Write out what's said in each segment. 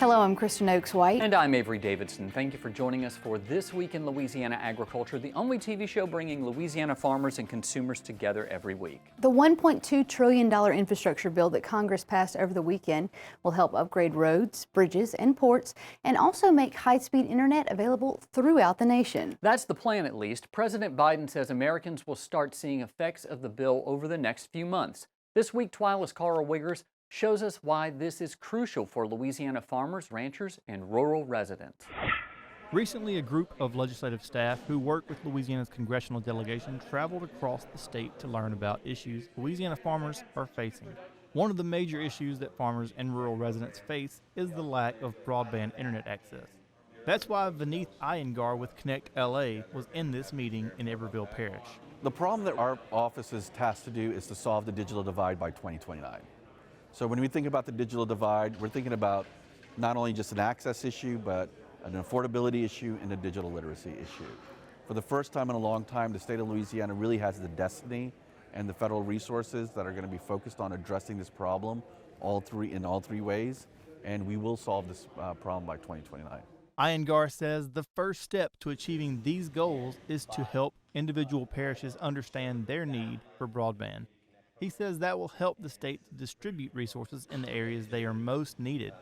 Hello, I'm Kristen Oakes-White. And I'm Avery Davidson. Thank you for joining us for This Week in Louisiana Agriculture, the only TV show bringing Louisiana farmers and consumers together every week. The $1.2 trillion infrastructure bill that Congress passed over the weekend will help upgrade roads, bridges, and ports, and also make high-speed internet available throughout the nation. That's the plan, at least. President Biden says Americans will start seeing effects of the bill over the next few months. This week, TWILA's Carl Wiggers shows us why this is crucial for Louisiana farmers, ranchers, and rural residents. Recently, a group of legislative staff who work with Louisiana's congressional delegation traveled across the state to learn about issues Louisiana farmers are facing. One of the major issues that farmers and rural residents face is the lack of broadband internet access. That's why Vineeth Iyengar with Connect LA was in this meeting in Iberville Parish. The problem that our office is tasked to do is to solve the digital divide by 2029. So when we think about the digital divide, we're thinking about not only just an access issue, but an affordability issue and a digital literacy issue. For the first time in a long time, the state of Louisiana really has the destiny and the federal resources that are going to be focused on addressing this problem in all three ways, and we will solve this problem by 2029. Iyengar says the first step to achieving these goals is to help individual parishes understand their need for broadband. He says that will help the state to distribute resources in the areas they are most needed.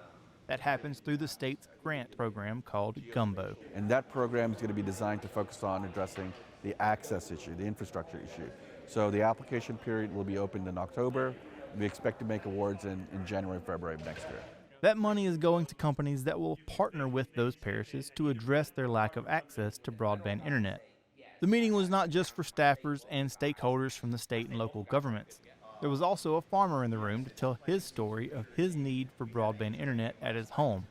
That happens through the state's grant program called Gumbo. And that program is going to be designed to focus on addressing the access issue, the infrastructure issue. So the application period will be opened in October. We expect to make awards in January, February of next year. That money is going to companies that will partner with those parishes to address their lack of access to broadband internet. The meeting was not just for staffers and stakeholders from the state and local governments. There was also a farmer in the room to tell his story of his need for broadband internet at his home.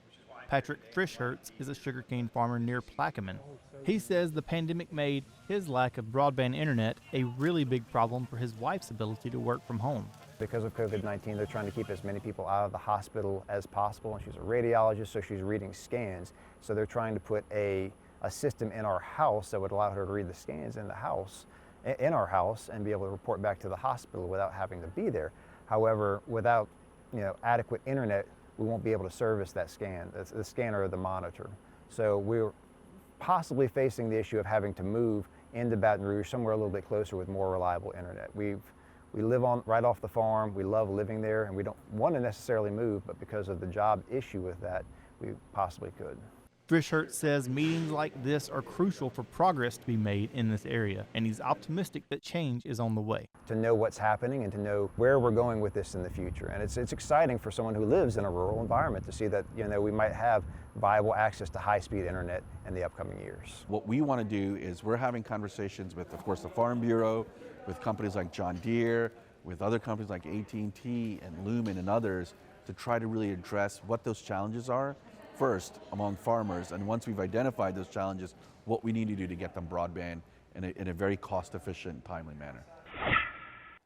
Patrick Frischhertz is a sugarcane farmer near Plaquemine. He says the pandemic made his lack of broadband internet a really big problem for his wife's ability to work from home. Because of COVID-19, they're trying to keep as many people out of the hospital as possible, and she's a radiologist, so she's reading scans. So they're trying to put a system in our house that would allow her to read the scans in our house and be able to report back to the hospital without having to be there. However, without adequate internet, we won't be able to service that scan, the scanner or the monitor. So we're possibly facing the issue of having to move into Baton Rouge, somewhere a little bit closer with more reliable internet. We live right off the farm, we love living there, and we don't want to necessarily move, but because of the job issue with that, we possibly could. Frischhertz says meetings like this are crucial for progress to be made in this area, and he's optimistic that change is on the way. To know what's happening and to know where we're going with this in the future. And it's exciting for someone who lives in a rural environment to see that we might have viable access to high-speed internet in the upcoming years. What we want to do is we're having conversations with, of course, the Farm Bureau, with companies like John Deere, with other companies like AT&T and Lumen and others to try to really address what those challenges are first among farmers, and once we've identified those challenges, what we need to do to get them broadband in a very cost-efficient, timely manner.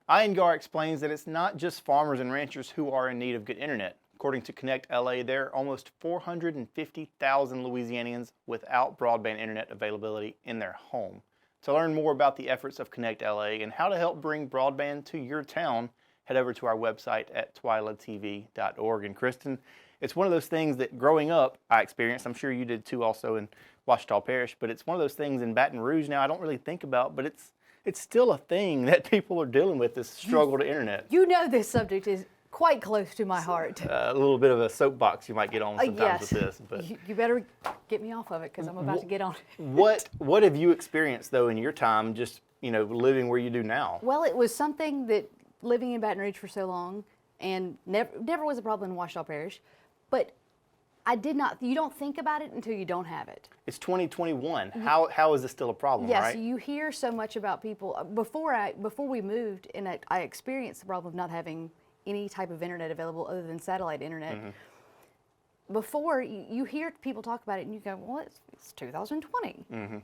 Iyengar explains that it's not just farmers and ranchers who are in need of good internet. According to Connect LA, there are almost 450,000 Louisianians without broadband internet availability in their home. To learn more about the efforts of Connect LA and how to help bring broadband to your town, head over to our website at twilatv.org. And Kristen, it's one of those things that growing up I experienced. I'm sure you did too also in Ouachita Parish, but it's one of those things in Baton Rouge now I don't really think about, but it's still a thing that people are dealing with, this struggle to internet. You know this subject is quite close to my heart. A little bit of a soapbox you might get on sometimes yes. with this. But You better get me off of it because I'm about to get on it. What have you experienced though in your time just living where you do now? Well, it was something that living in Baton Rouge for so long and never was a problem in Ouachita Parish, but you don't think about it until you don't have it. It's 2021. How is this still a problem, yes, right? Yes, you hear so much about people. Before we moved, and I experienced the problem of not having any type of internet available other than satellite internet. Mm-hmm. Before, you hear people talk about it and you go, well, it's 2020. Mm-hmm.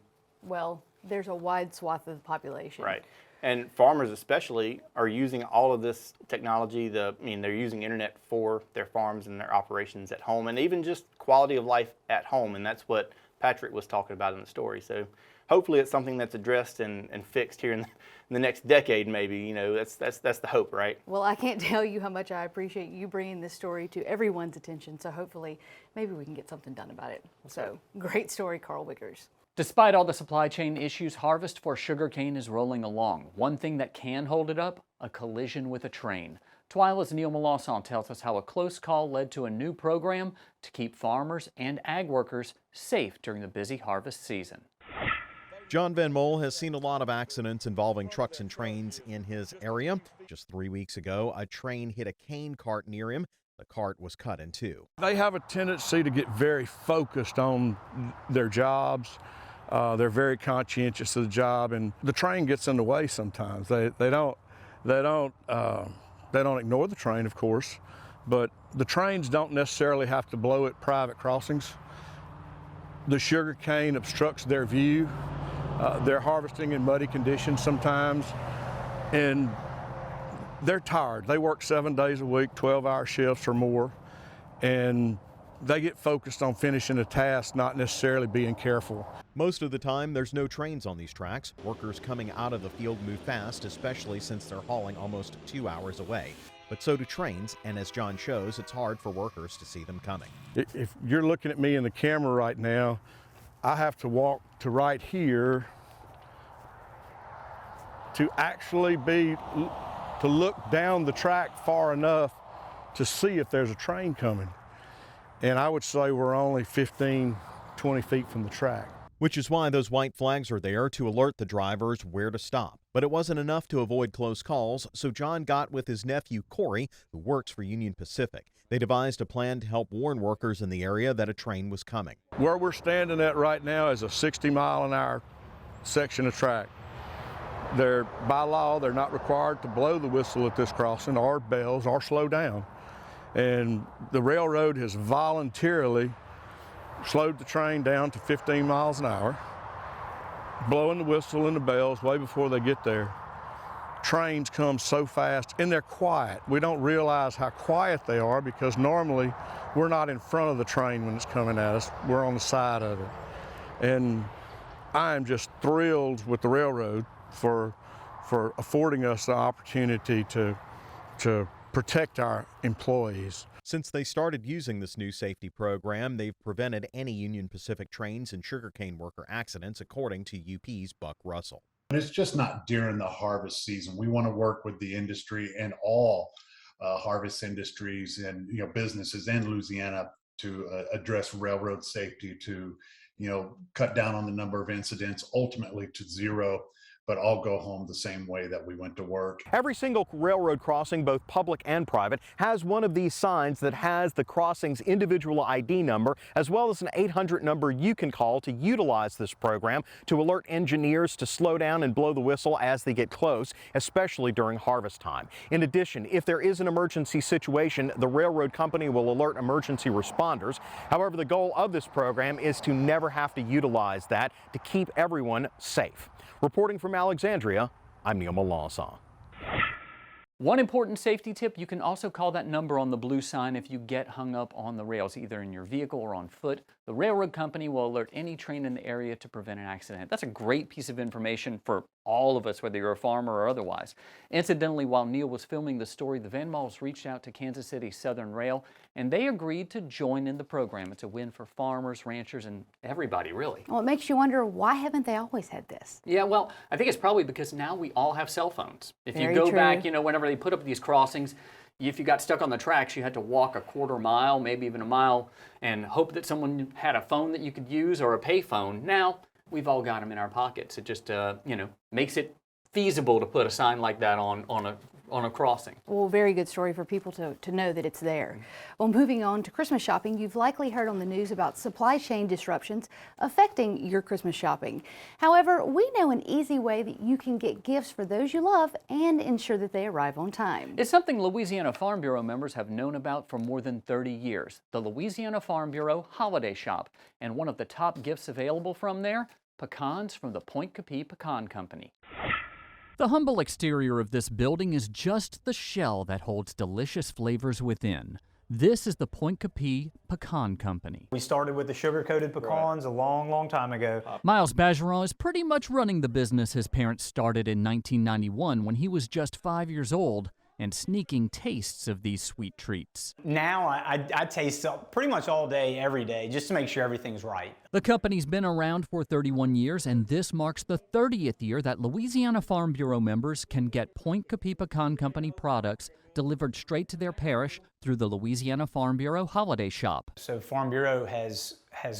Well, there's a wide swath of the population. Right. And farmers especially are using all of this technology. They're using internet for their farms and their operations at home, and even just quality of life at home. And that's what Patrick was talking about in the story. So hopefully it's something that's addressed and fixed here in the next decade, maybe. You know, that's the hope, right? Well, I can't tell you how much I appreciate you bringing this story to everyone's attention. So hopefully maybe we can get something done about it. So great story, Carl Wiggers. Despite all the supply chain issues, harvest for sugarcane is rolling along. One thing that can hold it up, a collision with a train. TWILA's Neil Melanson tells us how a close call led to a new program to keep farmers and ag workers safe during the busy harvest season. John Van Mole has seen a lot of accidents involving trucks and trains in his area. Just 3 weeks ago, a train hit a cane cart near him. The cart was cut in two. They have a tendency to get very focused on their jobs. They're very conscientious of the job, and the train gets in the way sometimes. They don't ignore the train, of course, but the trains don't necessarily have to blow at private crossings. The sugar cane obstructs their view. They're harvesting in muddy conditions sometimes, and they're tired. They work 7 days a week, 12-hour shifts or more, and they get focused on finishing a task, not necessarily being careful. Most of the time, there's no trains on these tracks. Workers coming out of the field move fast, especially since they're hauling almost 2 hours away. But so do trains, and as John shows, it's hard for workers to see them coming. If you're looking at me in the camera right now, I have to walk to right here to actually to look down the track far enough to see if there's a train coming. And I would say we're only 15, 20 feet from the track. Which is why those white flags are there to alert the drivers where to stop. But it wasn't enough to avoid close calls, so John got with his nephew Corey, who works for Union Pacific. They devised a plan to help warn workers in the area that a train was coming. Where we're standing at right now is a 60-mile-an-hour section of track. By law, they're not required to blow the whistle at this crossing or bells or slow down. And the railroad has voluntarily slowed the train down to 15 miles an hour, blowing the whistle and the bells way before they get there. Trains come so fast, and they're quiet. We don't realize how quiet they are because normally we're not in front of the train when it's coming at us. We're on the side of it. And I am just thrilled with the railroad for affording us the opportunity to protect our employees. Since they started using this new safety program, they've prevented any Union Pacific trains and sugarcane worker accidents, according to UP's Buck Russell. It's just not during the harvest season. We want to work with the industry and all harvest industries and businesses in Louisiana to address railroad safety, to cut down on the number of incidents, ultimately to zero, but all go home the same way that we went to work. Every single railroad crossing, both public and private, has one of these signs that has the crossing's individual ID number, as well as an 800 number you can call to utilize this program to alert engineers to slow down and blow the whistle as they get close, especially during harvest time. In addition, if there is an emergency situation, the railroad company will alert emergency responders. However, the goal of this program is to never have to utilize that to keep everyone safe. Reporting from Alexandria, I'm Neil Melanson. One important safety tip, you can also call that number on the blue sign if you get hung up on the rails, either in your vehicle or on foot. The railroad company will alert any train in the area to prevent an accident. That's a great piece of information for all of us, whether you're a farmer or otherwise. Incidentally, while Neil was filming the story, the Van Moles reached out to Kansas City Southern Rail, and they agreed to join in the program. It's a win for farmers, ranchers, and everybody, really. Well, it makes you wonder, why haven't they always had this? Yeah, well, I think it's probably because now we all have cell phones. If Very you go true. back, whenever they put up these crossings, if you got stuck on the tracks, you had to walk a quarter mile, maybe even a mile, and hope that someone had a phone that you could use or a pay phone. Now, we've all got them in our pockets. It just, makes it feasible to put a sign like that on a crossing. Well, very good story for people to know that it's there. Well, moving on to Christmas shopping, you've likely heard on the news about supply chain disruptions affecting your Christmas shopping. However, we know an easy way that you can get gifts for those you love and ensure that they arrive on time. It's something Louisiana Farm Bureau members have known about for more than 30 years. The Louisiana Farm Bureau Holiday Shop. And one of the top gifts available from there, pecans from the Point Capee Pecan Company. The humble exterior of this building is just the shell that holds delicious flavors within. This is the Point Capee Pecan Company. We started with the sugar-coated pecans a long, long time ago. Miles Bageron is pretty much running the business his parents started in 1991 when he was just 5 years old and sneaking tastes of these sweet treats. Now I taste pretty much all day, every day, just to make sure everything's right. The company's been around for 31 years, and this marks the 30th year that Louisiana Farm Bureau members can get Point Capee Pecan Company products delivered straight to their parish through the Louisiana Farm Bureau Holiday Shop. So Farm Bureau has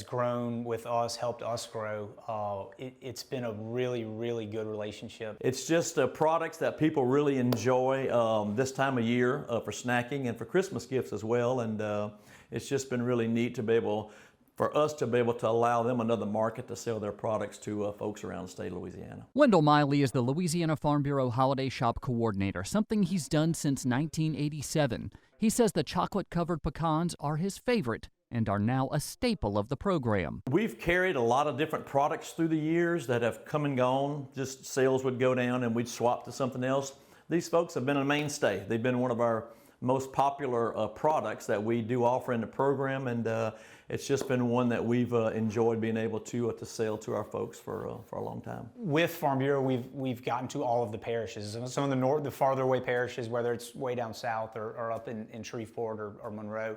grown with us, helped us grow. It's been a really, really good relationship. It's just products that people really enjoy this time of year for snacking and for Christmas gifts as well. And it's just been really neat to be able, for us to be able to allow them another market to sell their products to folks around the state of Louisiana. Wendell Miley is the Louisiana Farm Bureau Holiday Shop Coordinator, something he's done since 1987. He says the chocolate-covered pecans are his favorite and are now a staple of the program. We've carried a lot of different products through the years that have come and gone. Just sales would go down and we'd swap to something else. These folks have been a mainstay. They've been one of our most popular products that we do offer in the program, and it's just been one that we've enjoyed being able to sell to our folks for a long time. With Farm Bureau, we've gotten to all of the parishes. Some of the farther away parishes, whether it's way down south or up in Shreveport or Monroe,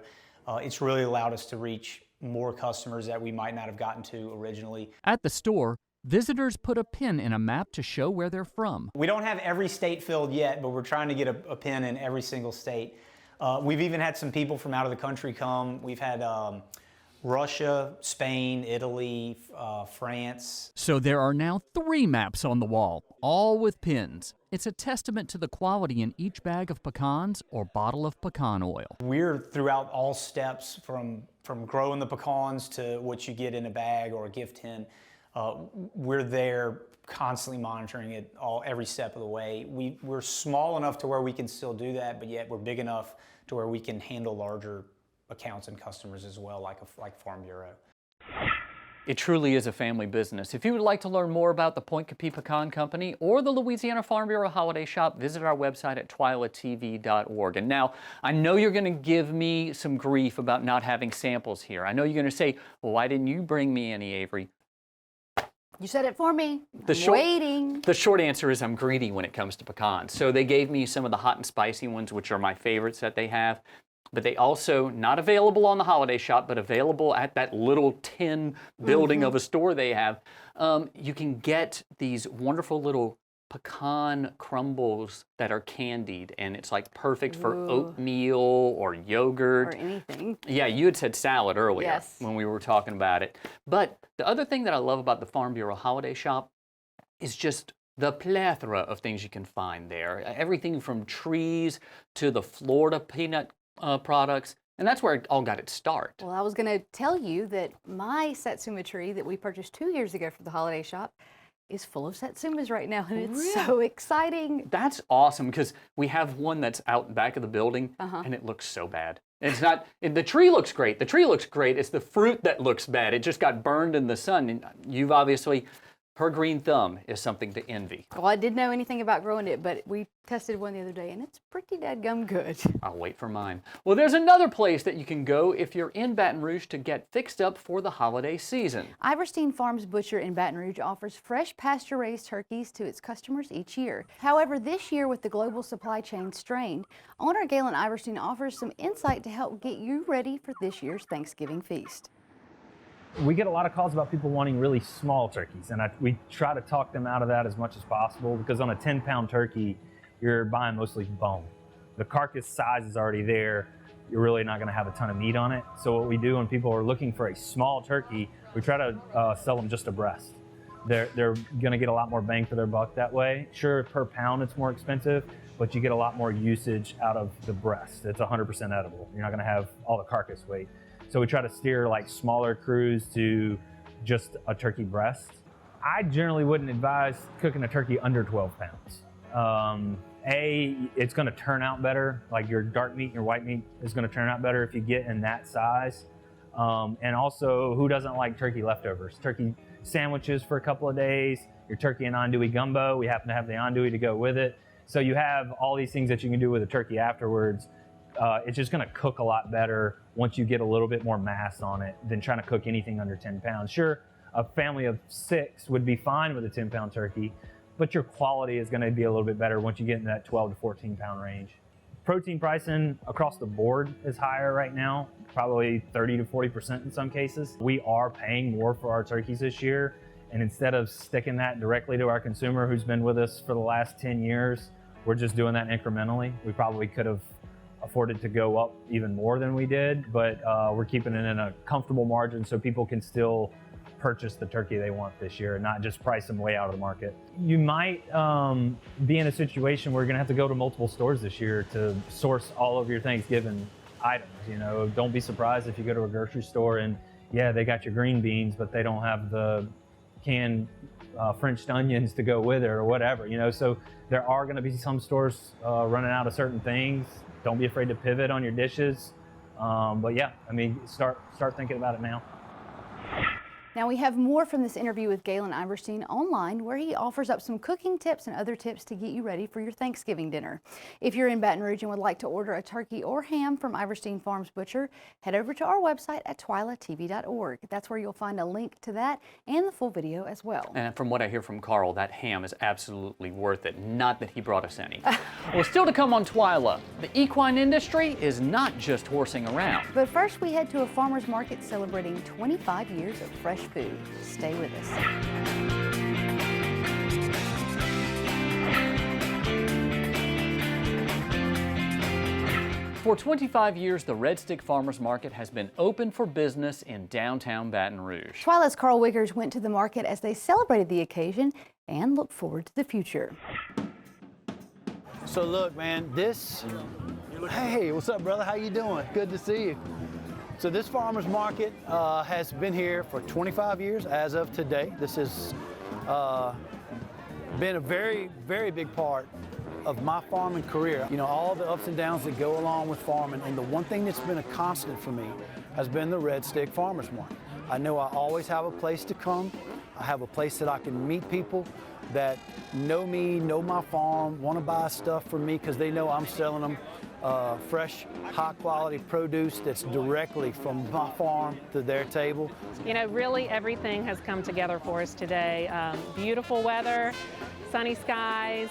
it's really allowed us to reach more customers that we might not have gotten to originally. At the store, visitors put a pin in a map to show where they're from. We don't have every state filled yet, but we're trying to get a pin in every single state. We've even had some people from out of the country come. We've had Russia, Spain, Italy, France. So there are now 3 maps on the wall, all with pins. It's a testament to the quality in each bag of pecans or bottle of pecan oil. We're throughout all steps from growing the pecans to what you get in a bag or a gift tin. We're there constantly monitoring it every step of the way. We're small enough to where we can still do that, but yet we're big enough to where we can handle larger accounts and customers as well, like Farm Bureau. It truly is a family business. If you would like to learn more about the Point Capee Pecan Company or the Louisiana Farm Bureau Holiday Shop, visit our website at twilatv.org. And now, I know you're going to give me some grief about not having samples here. I know you're going to say, well, why didn't you bring me any, Avery? You said it for me. Waiting. The short answer is I'm greedy when it comes to pecans. So they gave me some of the hot and spicy ones, which are my favorites that they have. But they also, not available on the Holiday Shop, but available at that little tin building of a store they have. You can get these wonderful little pecan crumbles that are candied, and it's like perfect for oatmeal or yogurt. Or anything. Yeah, you had said salad earlier when we were talking about it. But the other thing that I love about the Farm Bureau Holiday Shop is just the plethora of things you can find there. Everything from trees to the Florida peanut products, and that's where it all got its start. Well, I was going to tell you that my satsuma tree that we purchased 2 years ago from the Holiday Shop is full of satsumas right now, and it's so exciting. That's awesome, because we have one that's out back of the building, and it looks so bad. It's not, the tree looks great. The tree looks great. It's the fruit that looks bad. It just got burned in the sun, and you've obviously, her green thumb is something to envy. Well, I didn't know anything about growing it, but we tested one the other day, and it's pretty dadgum good. I'll wait for mine. Well, there's another place that you can go if you're in Baton Rouge to get fixed up for the holiday season. Iverstein Farms Butcher in Baton Rouge offers fresh pasture-raised turkeys to its customers each year. However, this year with the global supply chain strained, owner Galen Iverstein offers some insight to help get you ready for this year's Thanksgiving feast. We get a lot of calls about people wanting really small turkeys, and we try to talk them out of that as much as possible, because on a 10-pound turkey, you're buying mostly bone. The carcass size is already there. You're really not going to have a ton of meat on it. So what we do when people are looking for a small turkey, we try to sell them just a breast. They're going to get a lot more bang for their buck that way. Sure, per pound it's more expensive, but you get a lot more usage out of the breast. It's 100% edible. You're not going to have all the carcass weight. So we try to steer like smaller crews to just a turkey breast. I generally wouldn't advise cooking a turkey under 12 pounds. It's gonna turn out better, like your dark meat and your white meat is gonna turn out better if you get in that size. And also, who doesn't like turkey leftovers? Turkey sandwiches for a couple of days, your turkey and andouille gumbo. We happen to have the andouille to go with it. So you have all these things that you can do with a turkey afterwards. It's just gonna cook a lot better once you get a little bit more mass on it than trying to cook anything under 10 pounds. Sure, a family of 6 would be fine with a 10-pound turkey, but your quality is gonna be a little bit better once you get in that 12 to 14 pound range. Protein pricing across the board is higher right now, probably 30 to 40% in some cases. We are paying more for our turkeys this year, and instead of sticking that directly to our consumer who's been with us for the last 10 years, we're just doing that incrementally. We probably could have afforded to go up even more than we did, but we're keeping it in a comfortable margin so people can still purchase the turkey they want this year and not just price them way out of the market. You might be in a situation where you're gonna have to go to multiple stores this year to source all of your Thanksgiving items. You know, don't be surprised if you go to a grocery store and yeah, they got your green beans, but they don't have the canned French onions to go with it or whatever, you know. So there are gonna be some stores running out of certain things. Don't be afraid to pivot on your dishes. But yeah, I mean, start thinking about it now. Now we have more from this interview with Galen Iverstein online, where he offers up some cooking tips and other tips to get you ready for your Thanksgiving dinner. If you're in Baton Rouge and would like to order a turkey or ham from Iverstein Farms Butcher, head over to our website at twilatv.org. That's where you'll find a link to that and the full video as well. And from what I hear from Carl, that ham is absolutely worth it. Not that he brought us any. Well, still to come on TWILA, the equine industry is not just horsing around. But first we head to a farmer's market celebrating 25 years of fresh food. Stay with us. For 25 years, the Red Stick Farmers Market has been open for business in downtown Baton Rouge. TWILA's Carl Wiggers went to the market as they celebrated the occasion and looked forward to the future. So look, man, hey, what's up, brother? How you doing? Good to see you. So this farmer's market has been here for 25 years as of today. This has been a very, very big part of my farming career. You know, all the ups and downs that go along with farming, and the one thing that's been a constant for me has been the Red Stick Farmers Market. I know I always have a place to come. I have a place that I can meet people that know me, know my farm, want to buy stuff from me because they know I'm selling them fresh, high-quality produce that's directly from my farm to their table. You know, really everything has come together for us today. Beautiful weather, sunny skies.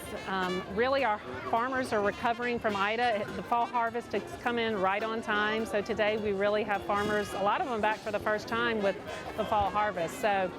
Really our farmers are recovering from Ida. The fall harvest has come in right on time, so today we really have farmers, a lot of them back for the first time with the fall harvest. So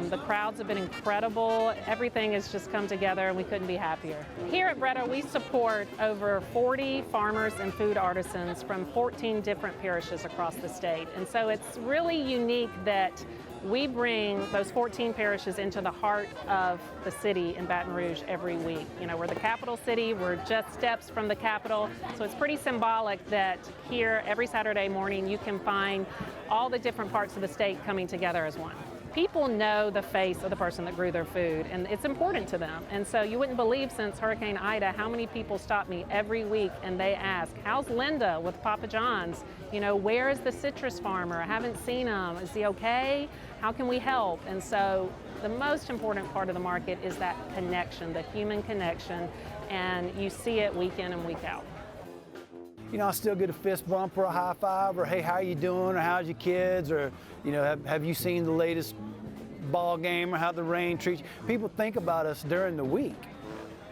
the crowds have been incredible. Everything has just come together and we couldn't be happier. Here at Breda, we support over 40 farmers and food artisans from 14 different parishes across the state. And so it's really unique that we bring those 14 parishes into the heart of the city in Baton Rouge every week. You know, we're the capital city, we're just steps from the Capitol, so it's pretty symbolic that here every Saturday morning you can find all the different parts of the state coming together as one. People know the face of the person that grew their food, and it's important to them. And so you wouldn't believe, since Hurricane Ida, how many people stop me every week and they ask, how's Linda with Papa John's? You know, where is the citrus farmer? I haven't seen him. Is he okay? How can we help? And so the most important part of the market is that connection, the human connection, and you see it week in and week out. You know, I still get a fist bump or a high five, or hey, how you doing, or how's your kids, or, you know, have you seen the latest ball game, or how the rain treats you? People think about us during the week.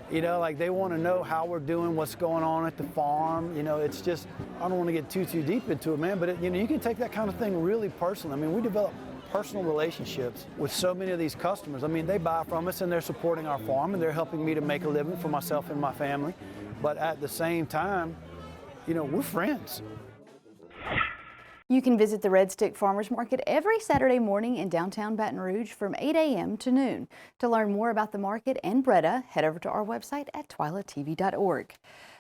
You know, like they want to know how we're doing, what's going on at the farm. You know, it's just, I don't want to get too deep into it, man, but you know, you can take that kind of thing really personal. I mean, we develop personal relationships with so many of these customers. I mean, they buy from us and they're supporting our farm and they're helping me to make a living for myself and my family. But at the same time, you know, we're friends. You can visit the Red Stick Farmers Market every Saturday morning in downtown Baton Rouge from 8 a.m. to noon. To learn more about the market and Breda, head over to our website at twilatv.org.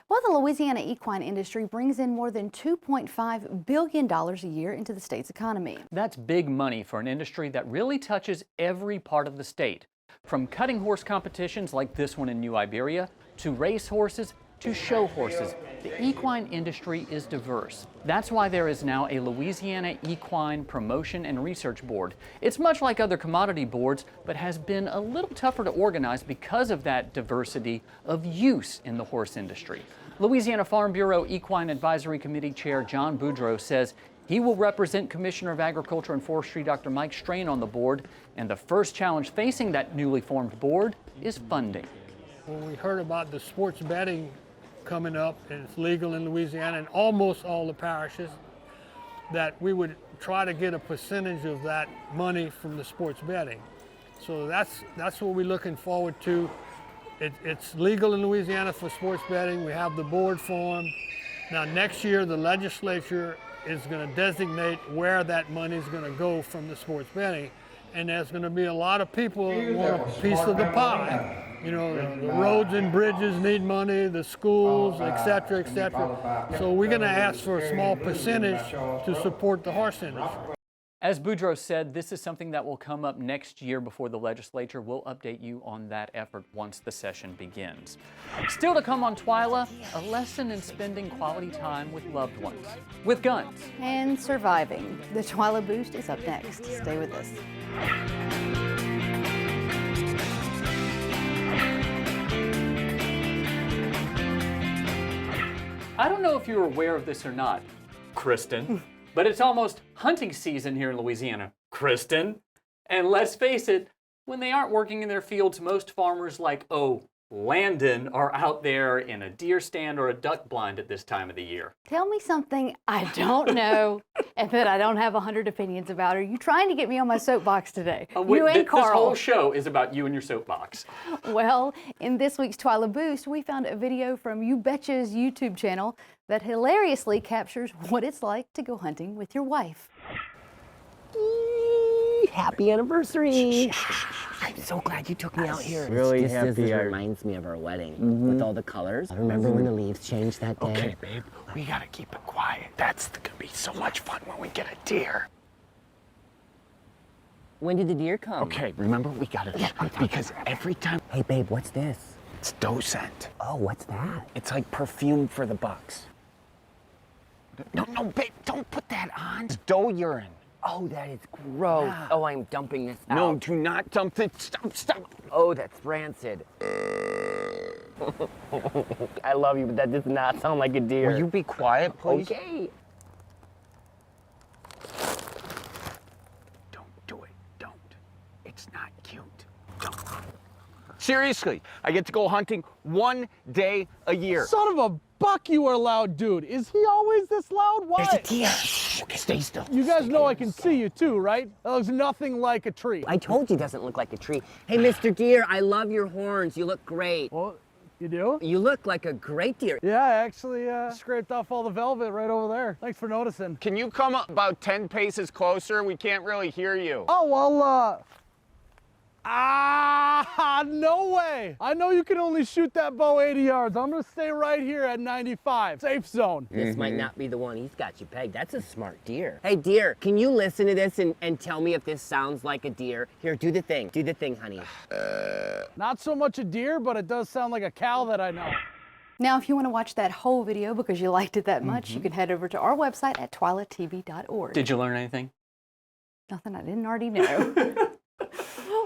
Well, the Louisiana equine industry brings in more than $2.5 billion a year into the state's economy. That's big money for an industry that really touches every part of the state. From cutting horse competitions like this one in New Iberia, to race horses to show horses. The equine industry is diverse. That's why there is now a Louisiana Equine Promotion and Research Board. It's much like other commodity boards, but has been a little tougher to organize because of that diversity of use in the horse industry. Louisiana Farm Bureau Equine Advisory Committee Chair John Boudreau says he will represent Commissioner of Agriculture and Forestry Dr. Mike Strain on the board, and the first challenge facing that newly formed board is funding. When we heard about the sports betting coming up, and it's legal in Louisiana and almost all the parishes, that we would try to get a percentage of that money from the sports betting. So that's what we're looking forward to. It's legal in Louisiana for sports betting. We have the board formed. Now next year the legislature is going to designate where that money is going to go from the sports betting, and there's going to be a lot of people who want a piece of the pie. You know, the roads and bridges need money, the schools, et cetera, et cetera. So we're going to ask for a small percentage to support the horse industry. As Boudreau said, this is something that will come up next year before the legislature. We'll update you on that effort once the session begins. Still to come on TWILA, a lesson in spending quality time with loved ones, with guns. And surviving. The TWILA Boost is up next. Stay with us. I don't know if you're aware of this or not, Kristen, but it's almost hunting season here in Louisiana, Kristen. And let's face it, when they aren't working in their fields, most farmers like, Landon are out there in a deer stand or a duck blind at this time of the year. Tell me something I don't know and that I don't have 100 opinions about. Are you trying to get me on my soapbox today? You and Carl. This whole show is about you and your soapbox. Well, in this week's TWILA Boost, we found a video from You Betcha's YouTube channel that hilariously captures what it's like to go hunting with your wife. Happy anniversary! I'm so glad you took me out here. Really this happy. reminds me of our wedding with all the colors. Remember when the leaves changed that day? Okay, babe, we gotta keep it quiet. That's gonna be so much fun when we get a deer. When did the deer come? Okay, remember we gotta, because every time. Hey, babe, what's this? It's doe scent. Oh, what's that? It's like perfume for the bucks. No, babe, don't put that on. It's doe urine. Oh, that is gross. Yeah. Oh, I'm dumping this out. No, do not dump it. Stop. Oh, that's rancid. I love you, but that does not sound like a deer. Will you be quiet, please? Okay. Don't do it. Don't. It's not cute. Don't. Seriously, I get to go hunting 1 day a year. Son of a buck, you are loud, dude. Is he always this loud? Why? There's a deer. Shh, stay still. You guys know I can see you too, right? That looks nothing like a tree. I told you it doesn't look like a tree. Hey, Mr. Deer, I love your horns. You look great. Well, you do? You look like a great deer. Yeah, I actually scraped off all the velvet right over there. Thanks for noticing. Can you come about 10 paces closer? We can't really hear you. Oh, well, no way. I know you can only shoot that bow 80 yards. I'm gonna stay right here at 95. Safe zone. This might not be the one. He's got you pegged. That's a smart deer. Hey, deer, can you listen to this and tell me if this sounds like a deer? Here, do the thing. Do the thing, honey. Not so much a deer, but it does sound like a cow that I know. Now, if you want to watch that whole video because you liked it that much, you can head over to our website at twilatv.org. Did you learn anything? Nothing I didn't already know.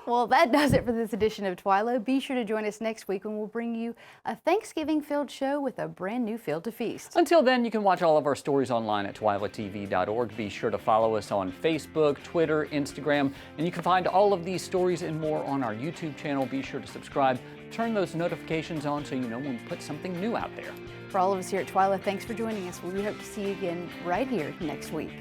Well, that does it for this edition of TWILA. Be sure to join us next week when we'll bring you a Thanksgiving-filled show with a brand new field to feast. Until then, you can watch all of our stories online at twilatv.org. Be sure to follow us on Facebook, Twitter, Instagram, and you can find all of these stories and more on our YouTube channel. Be sure to subscribe. Turn those notifications on so you know when we put something new out there. For all of us here at TWILA, thanks for joining us. We hope to see you again right here next week.